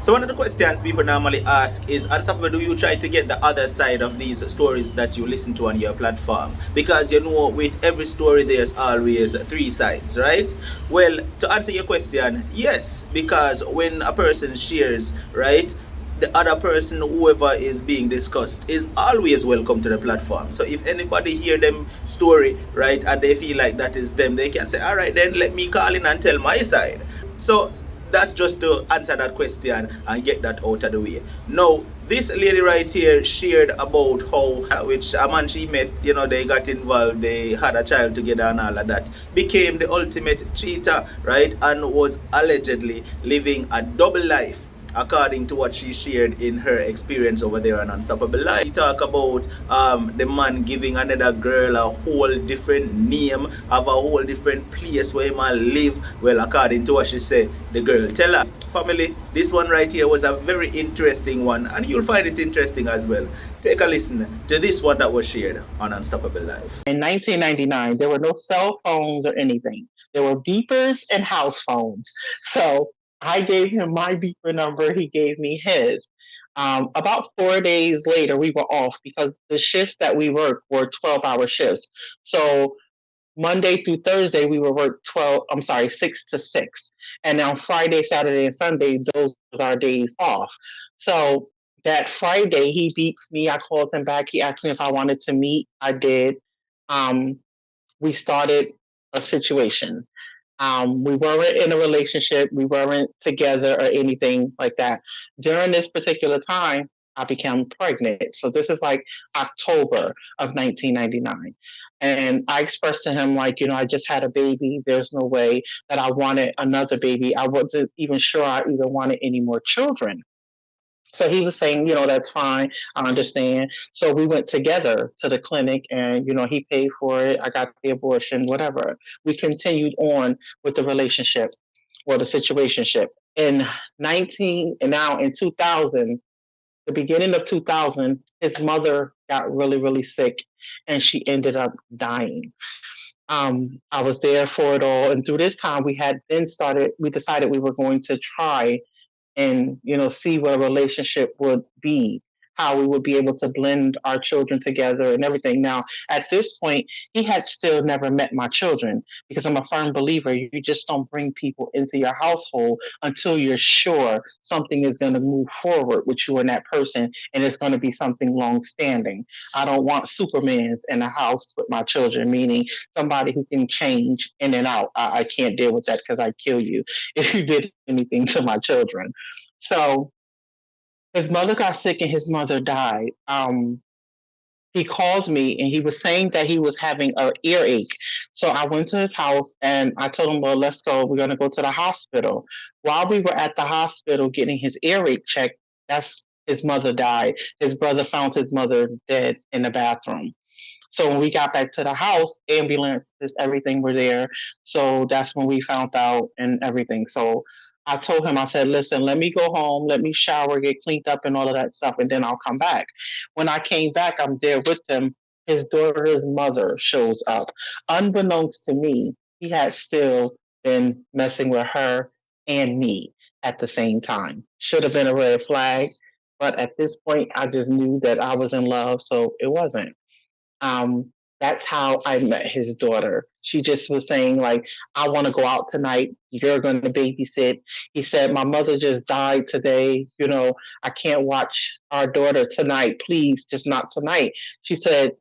So one of the questions people normally ask is, Unstoppable, do you try to get the other side of these stories that you listen to on your platform? Because you know, with every story, there's always three sides, right? Well, to answer your question, yes, because when a person shares, right, the other person, whoever is being discussed, is always welcome to the platform. So if anybody hear them story, right, and they feel like that is them, they can say, all right, then let me call in and tell my side. So that's just to answer that question and get that out of the way. Now, this lady right here shared about how, which a man she met, you know, they got involved, they had a child together and all of that, became the ultimate cheater, right, and was allegedly living a double life according to what she shared in her experience over there on Unstoppable Life. She talk about the man giving another girl a whole different name, have a whole different place where man live. Well, according to what she said, the girl tell her. Family, this one right here was a very interesting one, and you'll find it interesting as well. Take a listen to this one that was shared on Unstoppable Life. In 1999, there were no cell phones or anything. There were beepers and house phones. So I gave him my beeper number. He gave me his. About 4 days later, we were off because the shifts that we worked were 12-hour shifts. So Monday through Thursday, we would work 6 to 6. And on Friday, Saturday, and Sunday, those are our days off. So that Friday, he beeps me. I called him back. He asked me if I wanted to meet. I did. Um, we started a situation. We weren't in a relationship. We weren't together or anything like that. During this particular time, I became pregnant. So this is like October of 1999. And I expressed to him, like, I just had a baby. There's no way that I wanted another baby. I wasn't even sure I even wanted any more children. So he was saying, that's fine. I understand. So we went together to the clinic and, he paid for it. I got the abortion, whatever. We continued on with the relationship or the situationship. In 19, and now in 2000, the beginning of 2000, his mother got really, really sick and she ended up dying. I was there for it all. And through this time, we decided we were going to try and see what a relationship would be, how we would be able to blend our children together and everything. Now at this point, he had still never met my children, because I'm a firm believer you just don't bring people into your household until you're sure something is going to move forward with you and that person, and it's going to be something long standing. I don't want supermans in the house with my children, meaning somebody who can change in and out. I can't deal with that, because I kill you if you did anything to my children. So his mother got sick and his mother died. He called me and he was saying that he was having an earache. So I went to his house and I told him, well, let's go. We're going to go to the hospital. While we were at the hospital getting his earache checked, that's his mother died. His brother found his mother dead in the bathroom. So when we got back to the house, ambulances, everything were there. So that's when we found out and everything. So I told him, I said, listen, let me go home, let me shower, get cleaned up and all of that stuff, and then I'll come back. When I came back, I'm there with him. His daughter's mother shows up. Unbeknownst to me, he had still been messing with her and me at the same time. Should have been a red flag. But at this point, I just knew that I was in love, so it wasn't. Um, that's how I met his daughter. She just was saying, like, I want to go out tonight. You're going to babysit. He said, my mother just died today. I can't watch our daughter tonight. Please, just not tonight. She said,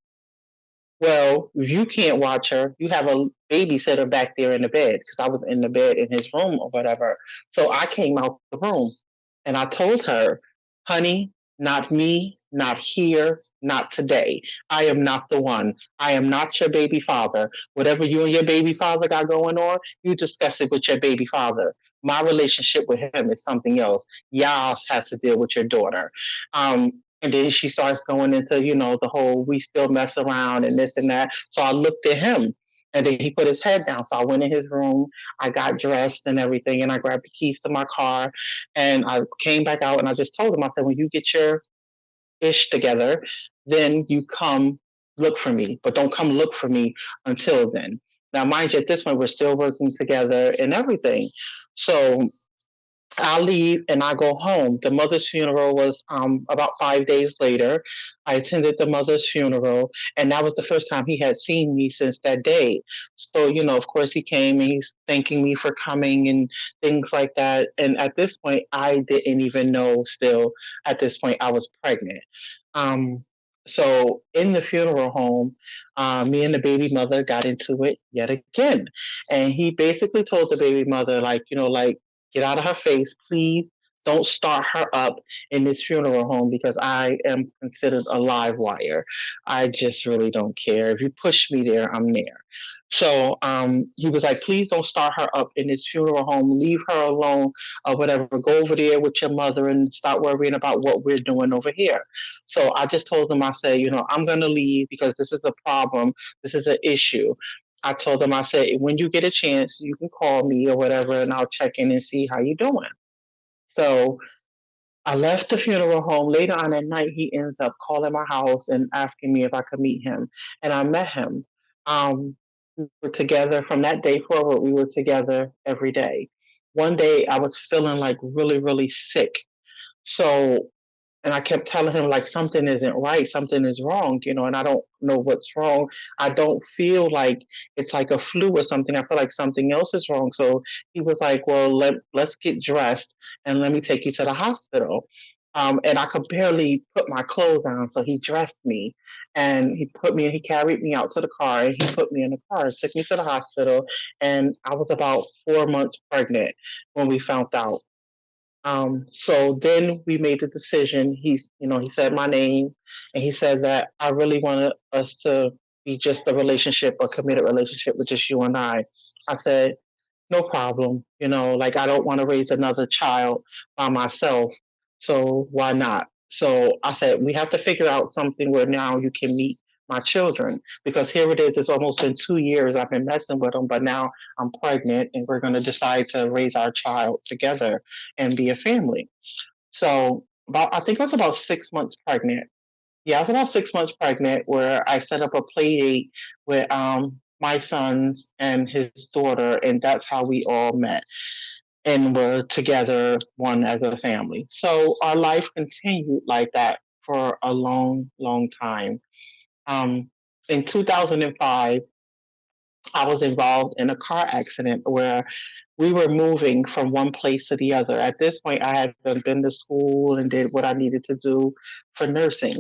well, if you can't watch her, you have a babysitter back there in the bed, because I was in the bed in his room or whatever. So I came out the room and I told her, honey, not me, not here, not today. I am not the one. I am not your baby father. Whatever you and your baby father got going on, you discuss it with your baby father. My relationship with him is something else. Y'all has to deal with your daughter. And then she starts going into, the whole we still mess around and this and that. So I looked at him and then he put his head down. So I went in his room, I got dressed and everything, and I grabbed the keys to my car and I came back out and I just told him, I said, when you get your ish together, then you come look for me, but don't come look for me until then. Now, mind you, at this point, we're still working together and everything. So I leave and I go home. The mother's funeral was about 5 days later. I attended the mother's funeral, and that was the first time he had seen me since that day. So, of course, he came and he's thanking me for coming and things like that. And at this point, I didn't even know still, at this point, I was pregnant. Um, so in the funeral home, me and the baby mother got into it yet again. And he basically told the baby mother, like, get out of her face, please. Don't start her up in this funeral home because I am considered a live wire. I just really don't care. If you push me there, I'm there. So he was like, please don't start her up in this funeral home. Leave her alone or whatever. Go over there with your mother and start worrying about what we're doing over here. So I just told him, I said, I'm going to leave because this is a problem. This is an issue. I told him, I said, when you get a chance, you can call me or whatever, and I'll check in and see how you're doing. So I left the funeral home. Later on at night, he ends up calling my house and asking me if I could meet him. And I met him. We were together from that day forward. We were together every day. One day, I was feeling like really, really sick. So and I kept telling him like something isn't right, something is wrong, and I don't know what's wrong. I don't feel like it's like a flu or something. I feel like something else is wrong. So he was like, "Well, let's get dressed and let me take you to the hospital." And I could barely put my clothes on, so he dressed me and he carried me out to the car and he put me in the car, took me to the hospital, and I was about 4 months pregnant when we found out. So then we made the decision. He said my name and he said that I really wanted us to be just a relationship, a committed relationship with just you and I. I said, no problem. Like I don't want to raise another child by myself. So why not? So I said, we have to figure out something where now you can meet my children because here it is. It's almost been 2 years I've been messing with them, but now I'm pregnant and we're going to decide to raise our child together and be a family. So I think I was about 6 months pregnant. Yeah, I was about 6 months pregnant where I set up a play date with my sons and his daughter, and that's how we all met and were together one as a family. So our life continued like that for a long, long time. Um, in 2005, I was involved in a car accident where we were moving from one place to the other. At this point, I had been to school and did what I needed to do for nursing.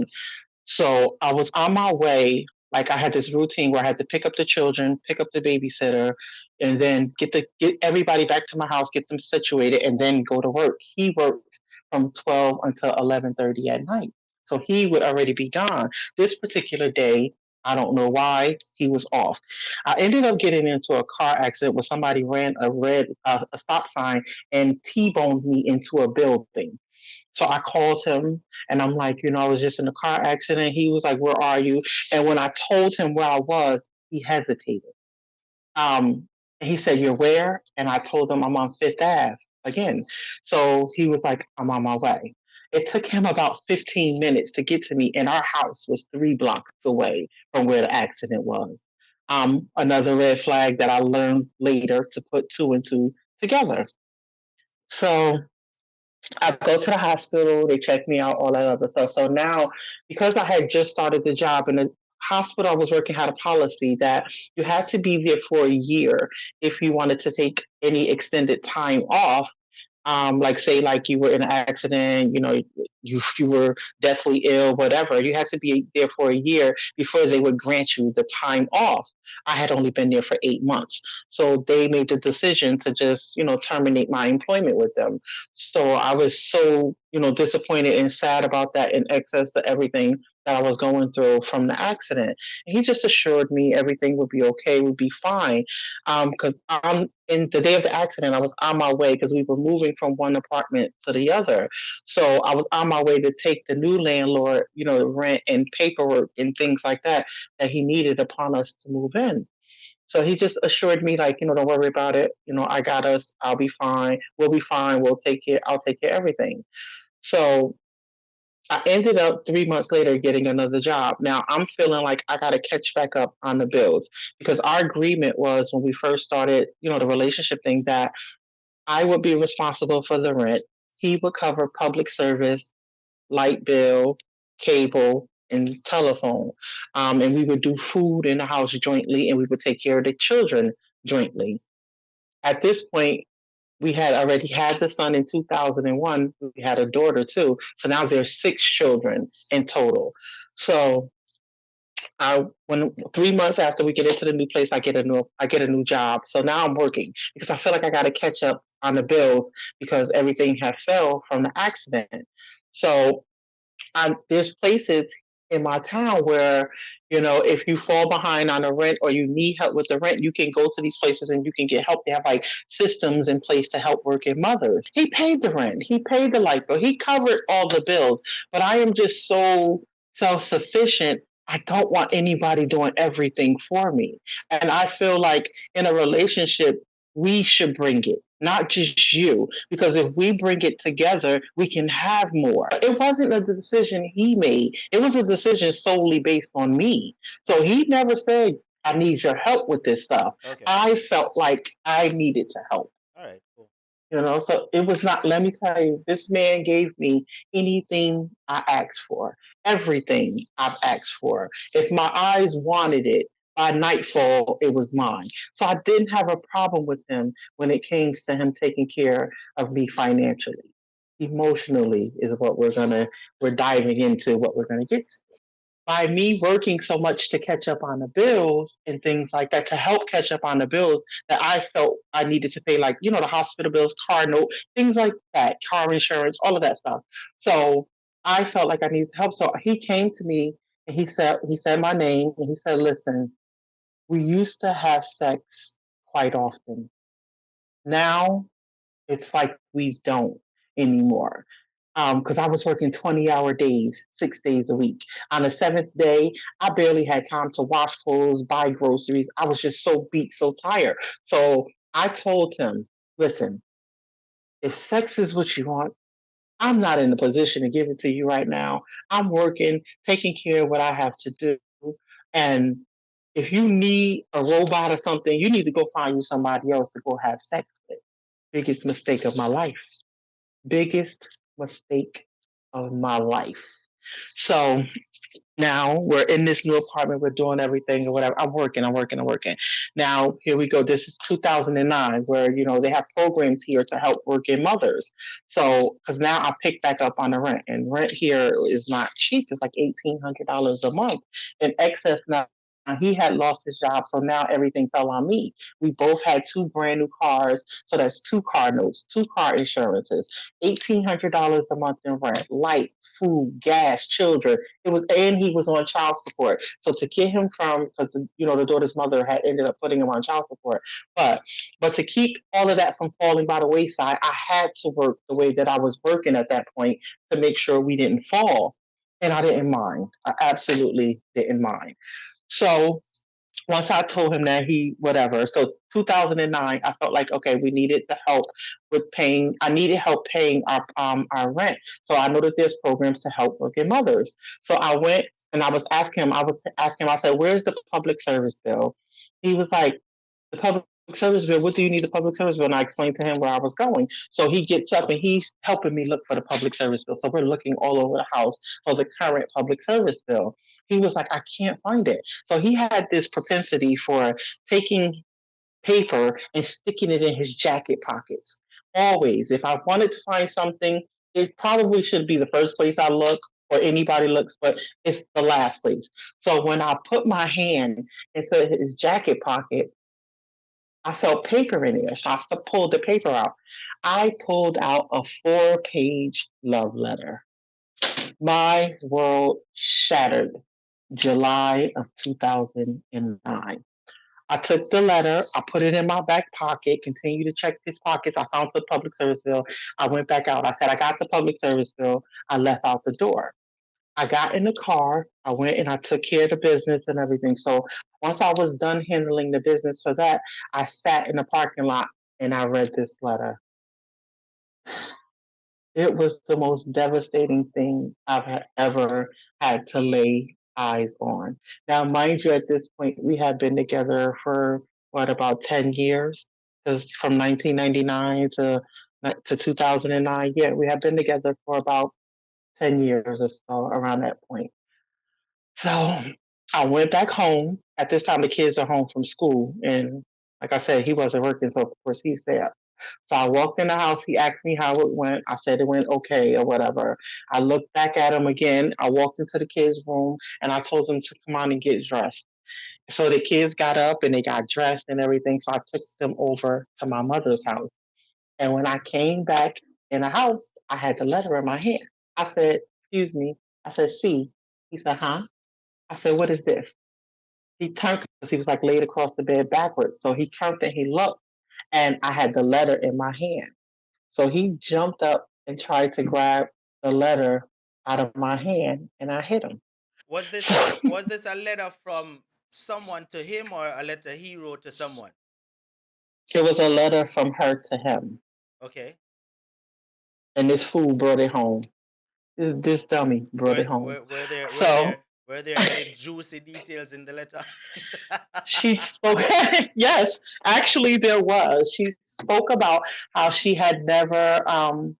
So I was on my way. Like I had this routine where I had to pick up the children, pick up the babysitter, and then get everybody back to my house, get them situated, and then go to work. He worked from 12 until 11:30 at night, so he would already be gone. This particular day, I don't know why he was off. I ended up getting into a car accident where somebody ran a stop sign and T-boned me into a building. So I called him and I'm like, I was just in a car accident. He was like, where are you? And when I told him where I was, he hesitated. Um, he said, you're where? And I told him I'm on Fifth Ave again. So he was like, I'm on my way. It took him about 15 minutes to get to me, and our house was 3 blocks away from where the accident was. Another red flag that I learned later to put two and two together. So I go to the hospital, they check me out, all that other stuff. So now, because I had just started the job and the hospital I was working had a policy that you had to be there for a year if you wanted to take any extended time off, like say like you were in an accident, you were deathly ill, whatever. You had to be there for a year before they would grant you the time off. I had only been there for 8 months, so they made the decision to just terminate my employment with them. So I was so disappointed and sad about that, in excess to everything that I was going through from the accident. And he just assured me everything would be okay, would be fine. Because in the day of the accident, I was on my way because we were moving from one apartment to the other. So I was on my way to take the new landlord, rent and paperwork and things like that he needed upon us to move in. So he just assured me, like, don't worry about it. I got us. I'll be fine. We'll be fine. We'll take care. I'll take care of everything. So I ended up 3 months later getting another job. Now I'm feeling like I got to catch back up on the bills because our agreement was when we first started, the relationship thing, that I would be responsible for the rent. He would cover public service, light bill, cable, and telephone. And we would do food in the house jointly, and we would take care of the children jointly. At this point, we had already had the son in 2001. We had a daughter too. So now there's 6 children in total. So when 3 months after we get into the new place, I get a new job. So now I'm working because I feel like I got to catch up on the bills because everything had fell from the accident. So there's places in my town where, if you fall behind on the rent or you need help with the rent, you can go to these places and you can get help. They have like systems in place to help working mothers. He paid the rent, he paid the light bill, he covered all the bills. But I am just so self sufficient. I don't want anybody doing everything for me. And I feel like in a relationship, we should bring it, not just you. Because if we bring it together, we can have more. It wasn't a decision he made, it was a decision solely based on me. So he never said, I need your help with this stuff. Okay. I felt like I needed to help. All right. Cool. So it was not, let me tell you, this man gave me anything I asked for, everything I've asked for. If my eyes wanted it, by nightfall, it was mine. So I didn't have a problem with him when it came to him taking care of me financially. Emotionally is what we're diving into, what we're going to get to. By me working so much to catch up on the bills and things like that, to help catch up on the bills that I felt I needed to pay, like, the hospital bills, car note, things like that, car insurance, all of that stuff. So I felt like I needed help. So he came to me and he said my name and he said, listen, we used to have sex quite often. Now it's like we don't anymore. Because I was working 20-hour days, 6 days a week. On the seventh day, I barely had time to wash clothes, buy groceries. I was just so beat, so tired. So I told him, listen, if sex is what you want, I'm not in a position to give it to you right now. I'm working, taking care of what I have to do. And if you need a robot or something, you need to go find you somebody else to go have sex with. Biggest mistake of my life. Biggest mistake of my life. So now we're in this new apartment. We're doing everything or whatever. I'm working. Now, here we go. This is 2009 where, they have programs here to help working mothers. So, because now I pick back up on the rent, and rent here is not cheap. It's like $1,800 a month in excess now. He had lost his job, so now everything fell on me. We both had 2 brand new cars, so that's 2 car notes, 2 car insurances, $1,800 a month in rent, light, food, gas, children. And he was on child support. So to get him from, because the daughter's mother had ended up putting him on child support, but to keep all of that from falling by the wayside, I had to work the way that I was working at that point to make sure we didn't fall. And I didn't mind. I absolutely didn't mind. So once I told him that, he whatever. So 2009, I felt like, okay, we needed the help with paying. I needed help paying our rent. So I know that there's programs to help working mothers. So I went and I was asking him. I said, "Where's the public service bill?" He was like, "The public service bill. What do you need the public service bill?" And I explained to him where I was going. So he gets up and he's helping me look for the public service bill. So we're looking all over the house for the current public service bill. He was like, I can't find it. So he had this propensity for taking paper and sticking it in his jacket pockets. Always. If I wanted to find something, it probably should be the first place I look or anybody looks, but it's the last place. So when I put my hand into his jacket pocket, I felt paper in there. So I pulled the paper out. I pulled out a 4-page love letter. My world shattered. July of 2009. I took the letter, I put it in my back pocket, continued to check his pockets. I found the public service bill. I went back out. I said, I got the public service bill. I left out the door. I got in the car. I went and I took care of the business and everything. So once I was done handling the business for that, I sat in the parking lot and I read this letter. It was the most devastating thing I've ever had to lay eyes on. Now, mind you, at this point, we had been together for what, about 10 years? because from 1999 to 2009, yeah, we have been together for about 10 years or so around that point. So I went back home. At this time, the kids are home from school. And like I said, he wasn't working. So, of course, he's there. So I walked in the house. He asked me how it went. I said it went okay or whatever. I looked back at him again. I walked into the kids' room and I told them to come on and get dressed. So the kids got up and they got dressed and everything. So I took them over to my mother's house. And when I came back in the house, I had the letter in my hand. I said, "Excuse me." I said, "See." He said, "Huh?" I said, "What is this?" He turned because he was like laid across the bed backwards. So he turned and he looked, and I had the letter in my hand. So he jumped up and tried to grab the letter out of my hand, and I hit him. Was this So was this a letter from someone to him or a letter he wrote to someone? it was a letter from her to him, Okay. and this fool brought it home. This dummy brought Were it home. were, were there were So there were there any juicy details in the letter? she spoke, yes, actually, there was. She spoke about how she had never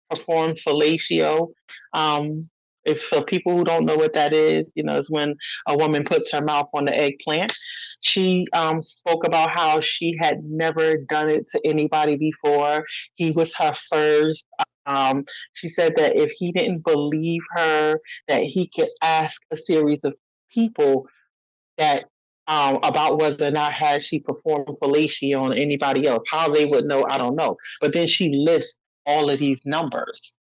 performed fellatio. Um, if for people who don't know what that is, it's when a woman puts her mouth on the eggplant. She spoke about how she had never done it to anybody before. He was her first. She said that if he didn't believe her, that he could ask a series of people that about whether or not had she performed fellatio on anybody else. How they would know, I don't know. But then she lists all of these numbers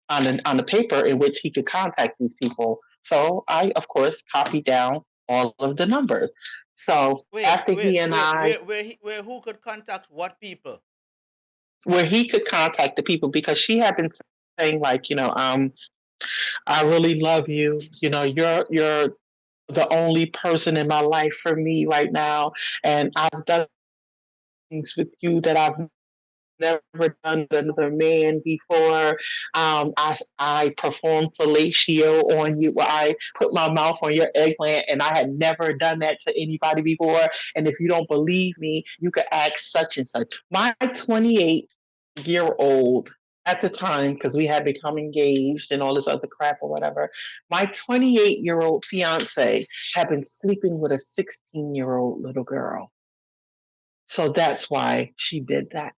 on the paper in which he could contact these people. So I, of course, copied down all of the numbers. So wait, after wait, he and wait, I, where who could contact what people? where he could contact the people, because she had been saying like, I really love you. You're the only person in my life for me right now, and I've done things with you that I've never done with another man before. I performed fellatio on you. I put my mouth on your eggplant, and I had never done that to anybody before. And if you don't believe me, you could ask such and such. My 28-year-old at the time, because we had become engaged and all this other crap or whatever, my 28-year-old fiance had been sleeping with a 16-year-old little girl. So that's why she did that.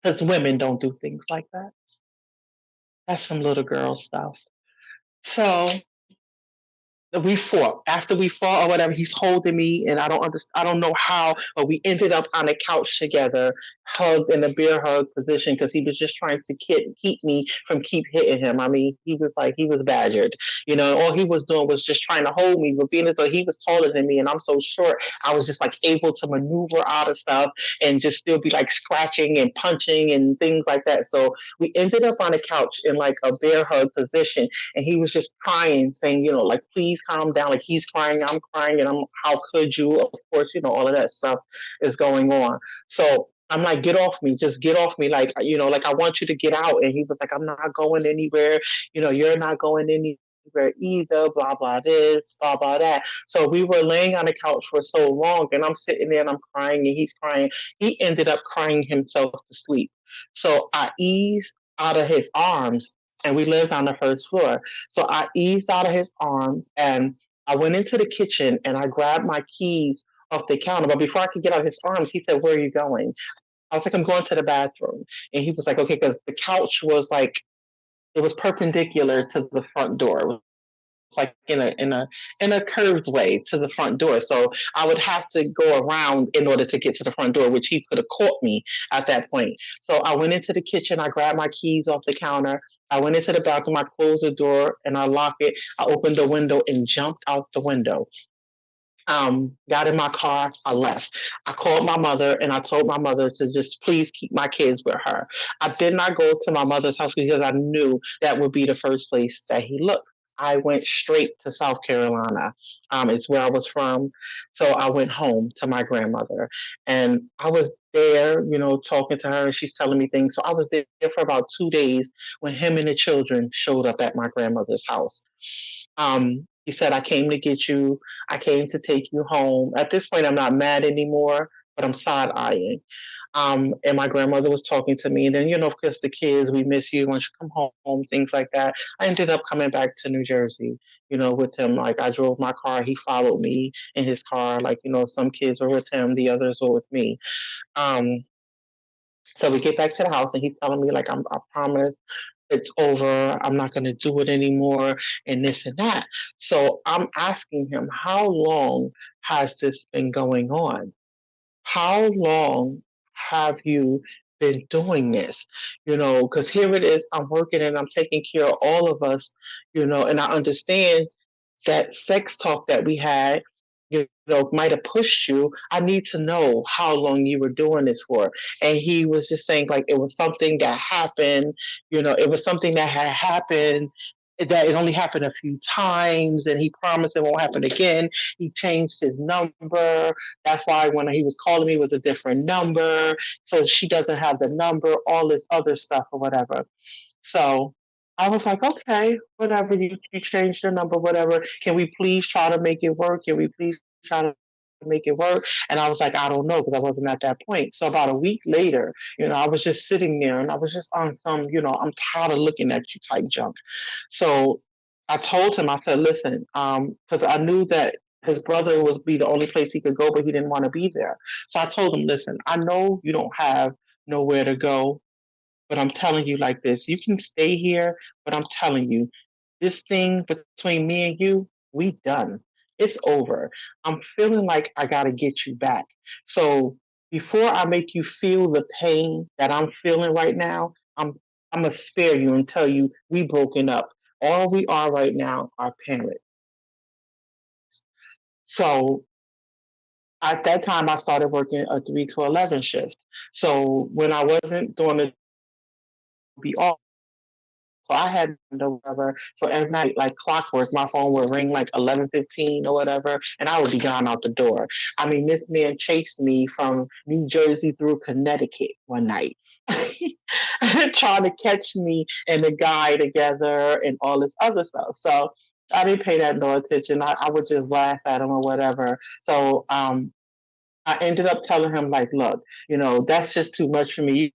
Because women don't do things like that. That's some little girl stuff. So we fought. After we fought or whatever, he's holding me, and I don't understand. I don't know how, but we ended up on a couch together, hugged in a bear hug position, because he was just trying to keep me from keep hitting him. I mean, he was badgered. All he was doing was just trying to hold me, but being as though he was taller than me and I'm so short, I was just like able to maneuver out of stuff and just still be like scratching and punching and things like that. So we ended up on a couch in like a bear hug position, and he was just crying, saying, like, please calm down. Like, he's crying, I'm crying, and how could you? Of course, all of that stuff is going on. So I'm like, get off me, just get off me. Like, like, I want you to get out. And he was like, I'm not going anywhere. You're not going anywhere either, blah, blah, this, blah, blah, that. So we were laying on the couch for so long, and I'm sitting there and I'm crying and he's crying. He ended up crying himself to sleep. So I eased out of his arms, and we lived on the first floor. So I eased out of his arms and I went into the kitchen and I grabbed my keys off the counter. But before I could get out of his arms, he said, "Where are you going?" I was like, "I'm going to the bathroom." And he was like, "Okay," because the couch was like, it was perpendicular to the front door. It was like in a curved way to the front door. So I would have to go around in order to get to the front door, which he could have caught me at that point. So I went into the kitchen, I grabbed my keys off the counter, I went into the bathroom, I closed the door and I locked it. I opened the window and jumped out the window. Got in my car, I left. I called my mother and I told my mother to just please keep my kids with her. I did not go to my mother's house because I knew that would be the first place that he looked. I went straight to South Carolina. It's where I was from. So I went home to my grandmother and I was there, talking to her, and she's telling me things. So I was there for about 2 days when him and the children showed up at my grandmother's house. He said, "I came to get you. I came to take you home." At this point, I'm not mad anymore, but I'm side eyeing. And my grandmother was talking to me. And then, of course, the kids, we miss you once you come home, things like that. I ended up coming back to New Jersey, with him. Like, I drove my car. He followed me in his car. Like, some kids were with him, the others were with me. Um, so we get back to the house, and he's telling me, like, I promise it's over. I'm not going to do it anymore, and this and that. So I'm asking him, how long has this been going on? How long have you been doing this? Because here it is, I'm working and I'm taking care of all of us, and I understand that sex talk that we had, might have pushed you. I need to know how long you were doing this for. And he was just saying, like, it was something that happened, it was something that had happened, that it only happened a few times, and he promised it won't happen again. He changed his number. That's why when he was calling me, it was a different number. So she doesn't have the number, all this other stuff or whatever. So I was like, okay, whatever, you changed the number, whatever. Can we please try to make it work? Can we please try to make it work? And I was like, I don't know, because I wasn't at that point. So about a week later, I was just sitting there and I was just on some, I'm tired of looking at you type junk. So I told him, I said, listen, because I knew that his brother was be the only place he could go, but he didn't want to be there. So I told him, listen, I know you don't have nowhere to go, but I'm telling you like this, you can stay here, but I'm telling you, this thing between me and you, we done. It's over. I'm feeling like I gotta get you back. So before I make you feel the pain that I'm feeling right now, I'm gonna spare you and tell you we broken up. All we are right now are parents. So at that time, I started working a 3 to 11 shift. So when I wasn't doing the be off, so I had no whatever. So every night, like clockwork, my phone would ring like 11:15 or whatever, and I would be gone out the door. I mean, this man chased me from New Jersey through Connecticut one night, trying to catch me and the guy together and all this other stuff. So I didn't pay that no attention. I would just laugh at him or whatever. So I ended up telling him, like, look, that's just too much for me.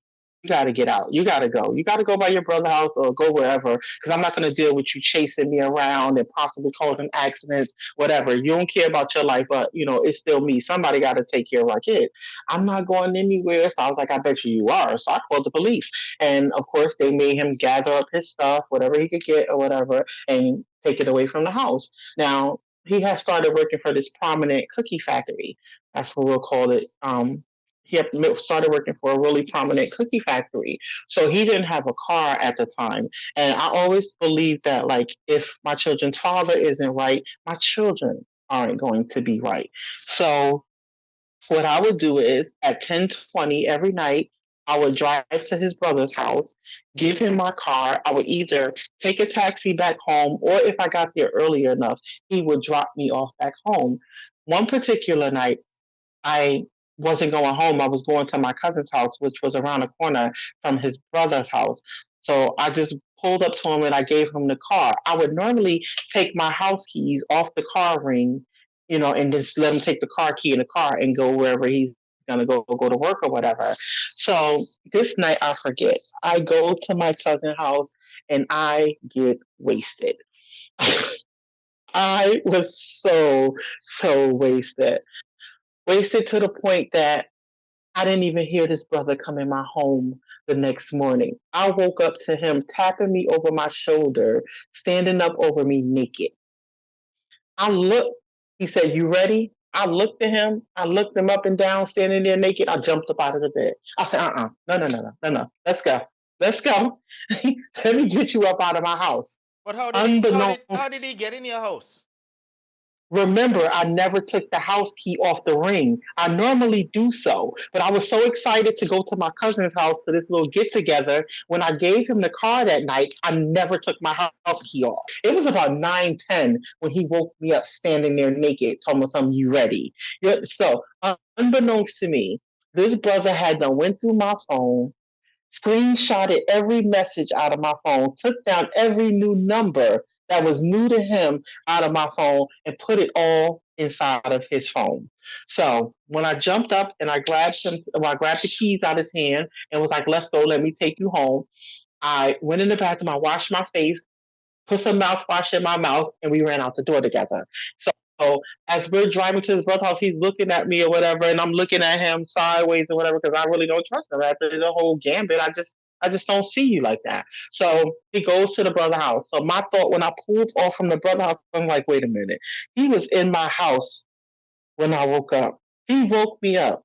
You got to get out. You got to go. You got to go by your brother's house or go wherever, because I'm not going to deal with you chasing me around and possibly causing accidents, whatever. You don't care about your life, but, it's still me. Somebody got to take care of our kid. I'm not going anywhere. So I was like, I bet you are. So I called the police. And, of course, they made him gather up his stuff, whatever he could get or whatever, and take it away from the house. Now, he has started working for this prominent cookie factory. That's what we'll call it. He started working for a really prominent cookie factory. So he didn't have a car at the time. And I always believe that, like, if my children's father isn't right, my children aren't going to be right. So what I would do is at 10:20 every night, I would drive to his brother's house, give him my car. I would either take a taxi back home, or if I got there early enough, he would drop me off back home. One particular night, I wasn't going home. I was going to my cousin's house, which was around the corner from his brother's house. So I just pulled up to him and I gave him the car. I would normally take my house keys off the car ring, and just let him take the car key in the car and go wherever he's gonna go to work or whatever. So this night I forget. I go to my cousin's house and I get wasted. I was so wasted. Wasted to the point that I didn't even hear this brother come in my home the next morning. I woke up to him tapping me over my shoulder, standing up over me naked. I looked, he said, "You ready?" I looked at him. I looked him up and down, standing there naked. I jumped up out of the bed. I said, no, no, no, no, no, no. Let's go. Let's go. Let me get you up out of my house. But how did he how did Unbeknownst, he get in your house? remember, I never took the house key off the ring. I normally do so, but I was so excited to go to my cousin's house to this little get together. When I gave him the car that night, I never took my house key off. It was about 9:10 when he woke me up standing there naked, told me something, "You ready?" Yeah, so, unbeknownst to me, this brother had done went through my phone, screenshotted every message out of my phone, took down every new number that was new to him out of my phone, and put it all inside of his phone. So when I jumped up and I grabbed him, well, I grabbed the keys out of his hand and was like, "Let's go, let me take you home." I went in the bathroom, I washed my face, put some mouthwash in my mouth, and we ran out the door together. So as we're driving to his brother's house, he's looking at me or whatever, and I'm looking at him sideways or whatever because I really don't trust him. After the whole gambit, I just don't see you like that. So he goes to the brother house. So my thought when I pulled off from the brother house, I'm like, wait a minute. He was in my house when I woke up. He woke me up.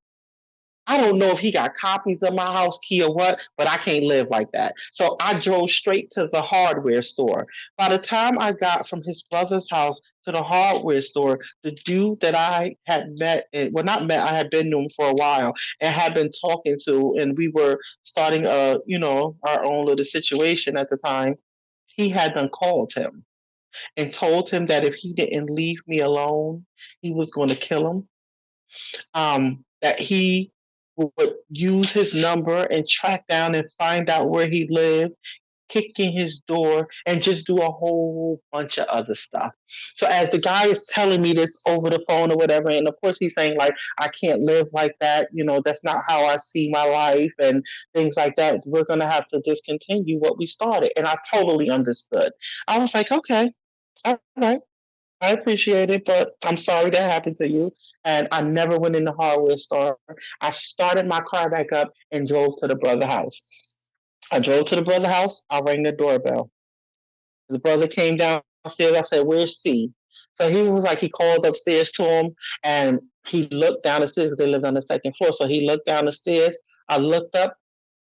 I don't know if he got copies of my house key or what, but I can't live like that. So I drove straight to the hardware store. By the time I got from his brother's house to the hardware store, the dude that I had met, well, not met, I had been to him for a while and had been talking to, and we were starting our own little situation at the time. He had done called him and told him that if he didn't leave me alone, he was going to kill him. That he would use his number and track down and find out where he lived, kick in his door, and just do a whole bunch of other stuff. So as the guy is telling me this over the phone or whatever, and of course he's saying like, I can't live like that, that's not how I see my life and things like that. We're gonna have to discontinue what we started. And I totally understood. I was like, okay, all right. I appreciate it, but I'm sorry that happened to you. And I never went in the hardware store. I started my car back up and drove to the brother house. I drove to the brother house. I rang the doorbell. The brother came downstairs. I said, "Where's C?" So he was like, he called upstairs to him and he looked down the stairs because they lived on the second floor. So he looked down the stairs. I looked up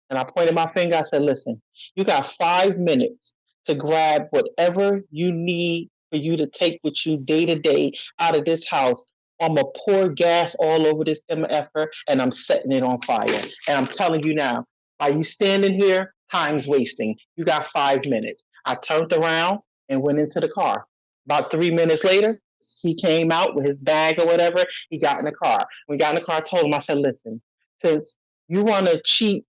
and I pointed my finger. I said, "Listen, you got 5 minutes to grab whatever you need for you to take with you day to day out of this house. I'm going to pour gas all over this MFer and I'm setting it on fire. And I'm telling you now, are you standing here? Time's wasting. You got 5 minutes." I turned around and went into the car. About 3 minutes later, he came out with his bag or whatever. He got in the car. When he got in the car, I told him, I said, "Listen, since you want to cheat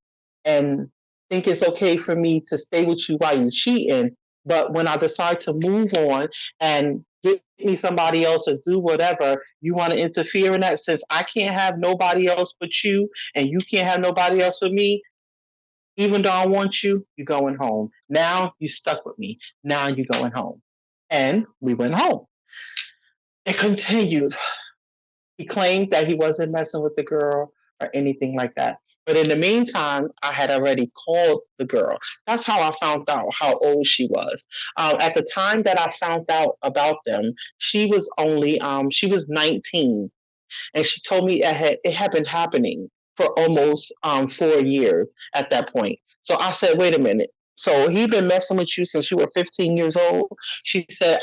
and think it's okay for me to stay with you while you're cheating, but when I decide to move on and get me somebody else or do whatever, you want to interfere in that since I can't have nobody else but you and you can't have nobody else with me, even though I want you, you're going home. Now you stuck with me. Now you're going home." And we went home. It continued. He claimed that he wasn't messing with the girl or anything like that. But in the meantime, I had already called the girl. That's how I found out how old she was. At the time that I found out about them, she was 19, and she told me it had been happening for almost 4 years at that point. So I said, "Wait a minute. So he been messing with you since you were 15 years old?" She said,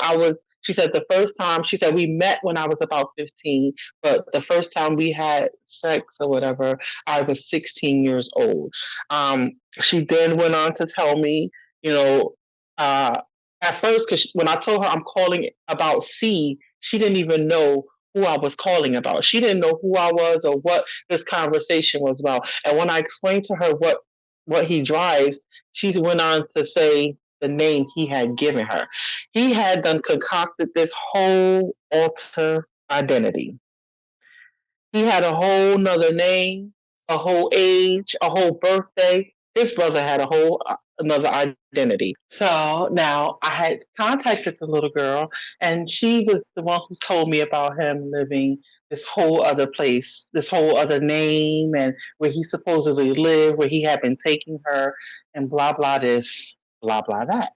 She said the first time, she said we met when I was about 15, but the first time we had sex or whatever, I was 16 years old. She then went on to tell me, you know, uh, at first, because when I told her I'm calling about C, she didn't even know who I was calling about. She didn't know who I was or what this conversation was about. And when I explained to her what he drives, she went on to say the name he had given her. He had done concocted this whole alter identity. He had a whole nother name, a whole age, a whole birthday. His brother had a whole another identity. So now I had contacted the little girl, and she was the one who told me about him living this whole other place, this whole other name, and where he supposedly lived, where he had been taking her, and blah blah this, blah blah that.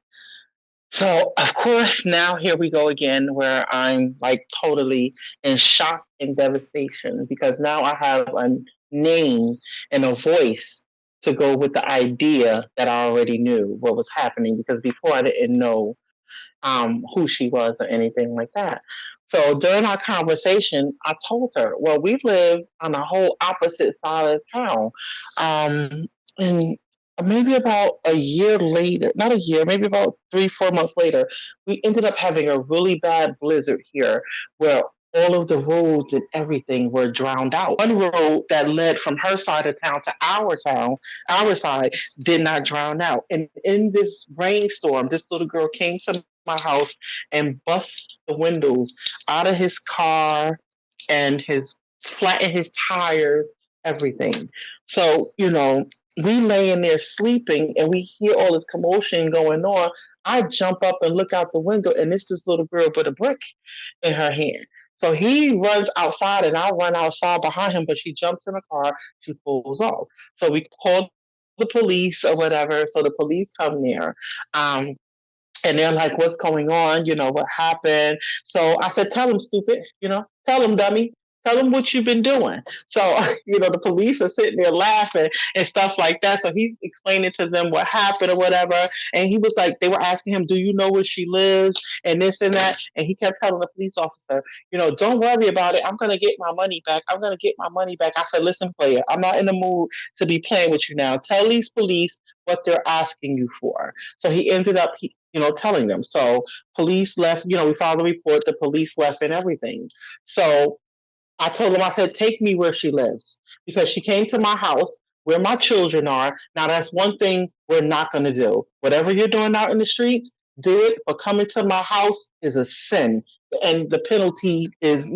So, of course, now here we go again, where I'm like totally in shock and devastation because now I have a name and a voice to go with the idea that I already knew what was happening because before I didn't know who she was or anything like that. So during our conversation, I told her, well, we live on a whole opposite side of town. And maybe about a year later, not a year, maybe about 3, 4 months later, we ended up having a really bad blizzard here where all of the roads and everything were drowned out. One road that led from her side of town, our side, did not drown out. And in this rainstorm, this little girl came to my house and bust the windows out of his car and his flatten his tires, everything. So, we lay in there sleeping and we hear all this commotion going on. I jump up and look out the window and it's this little girl with a brick in her hand. So he runs outside and I run outside behind him, but she jumps in the car, she pulls off. So we call the police or whatever. So the police come there. And they're like, what's going on? What happened? So I said, tell him, stupid, tell him, dummy. Tell him what you've been doing. So, the police are sitting there laughing and stuff like that. So he's explaining to them what happened or whatever. And he was like, they were asking him, do you know where she lives? And this and that. And he kept telling the police officer, don't worry about it. I'm going to get my money back. I'm going to get my money back. I said, listen, player, I'm not in the mood to be playing with you now. Tell these police what they're asking you for. So he ended up, telling them. So police left, we filed the report, the police left and everything. So I told him, I said, take me where she lives because she came to my house where my children are. Now, that's one thing we're not going to do. Whatever you're doing out in the streets, do it. But coming to my house is a sin. And the penalty is,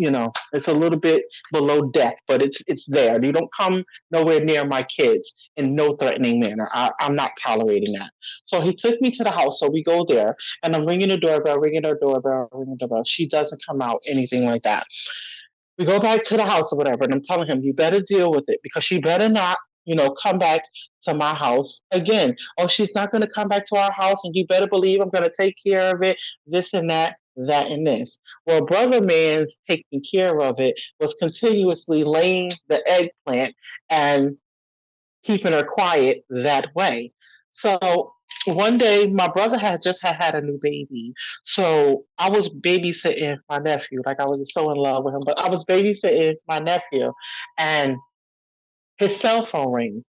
it's a little bit below death, but it's there. You don't come nowhere near my kids in no threatening manner. I'm not tolerating that. So he took me to the house. So we go there and I'm ringing the doorbell, ringing the doorbell. She doesn't come out, anything like that. We go back to the house or whatever, and I'm telling him, you better deal with it because she better not, come back to my house again. Oh, she's not going to come back to our house, and you better believe I'm going to take care of it, this and that and this. Well, brother man's taking care of it was continuously laying the eggplant and keeping her quiet that way. So one day, my brother had just had a new baby. So I was babysitting my nephew. Like I was so in love with him, but I was babysitting my nephew and his cell phone rang.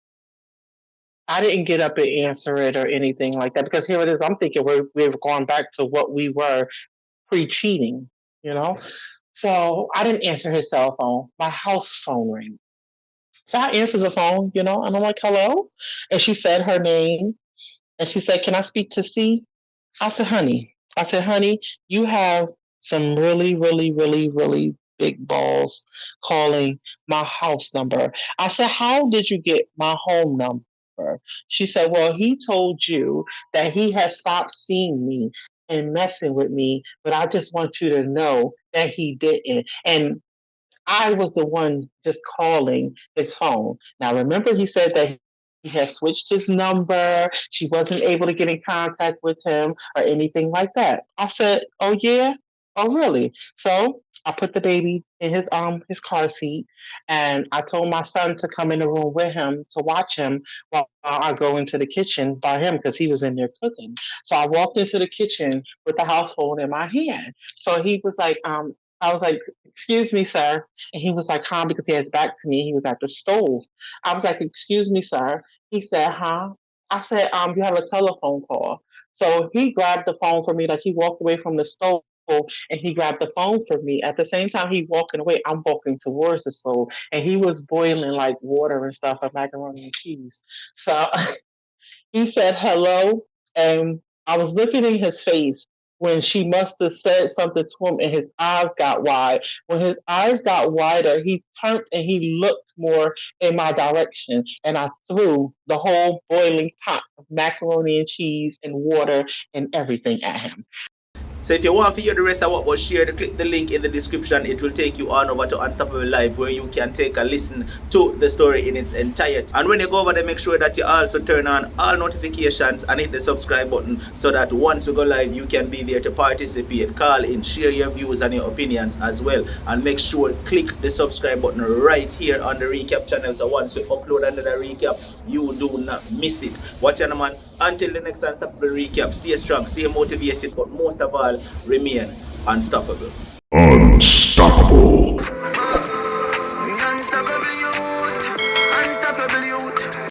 I didn't get up and answer it or anything like that because here it is. I'm thinking we've gone back to what we were pre-cheating, So I didn't answer his cell phone. My house phone rang. So I answered the phone, and I'm like, hello? And she said her name. And she said, can I speak to C? I said, honey, you have some really, really, really, really big balls calling my house number. I said, how did you get my home number? She said, well, he told you that he has stopped seeing me and messing with me, but I just want you to know that he didn't. And I was the one just calling his phone. Now, remember, he said that he had switched his number. She wasn't able to get in contact with him or anything like that. I said, oh, yeah? Oh, really? So I put the baby in his car seat, and I told my son to come in the room with him to watch him while I go into the kitchen by him because he was in there cooking. So I walked into the kitchen with the house phone in my hand. So he was like, I was like, excuse me, sir. And he was like, huh, because he had his back to me. He was at the stove. I was like, excuse me, sir. He said, huh? I said, you have a telephone call. So he grabbed the phone from me, like he walked away from the stove and he grabbed the phone from me. At the same time he walking away, I'm walking towards the stove and he was boiling like water and stuff of macaroni and cheese. So he said hello, and I was looking in his face when she must have said something to him and his eyes got wide. When his eyes got wider, he turned and he looked more in my direction, and I threw the whole boiling pot of macaroni and cheese and water and everything at him. So if you want to hear the rest of what was shared, click the link in the description. It will take you on over to Unstoppable Live, where you can take a listen to the story in its entirety. And when you go over there, make sure that you also turn on all notifications and hit the subscribe button so that once we go live, you can be there to participate, call in, share your views and your opinions as well. And make sure click the subscribe button right here on the recap channel, so once we upload another recap, you do not miss it. Watch out, man. Until the next Unstoppable recap, stay strong, stay motivated, but most of all, remain unstoppable. Unstoppable.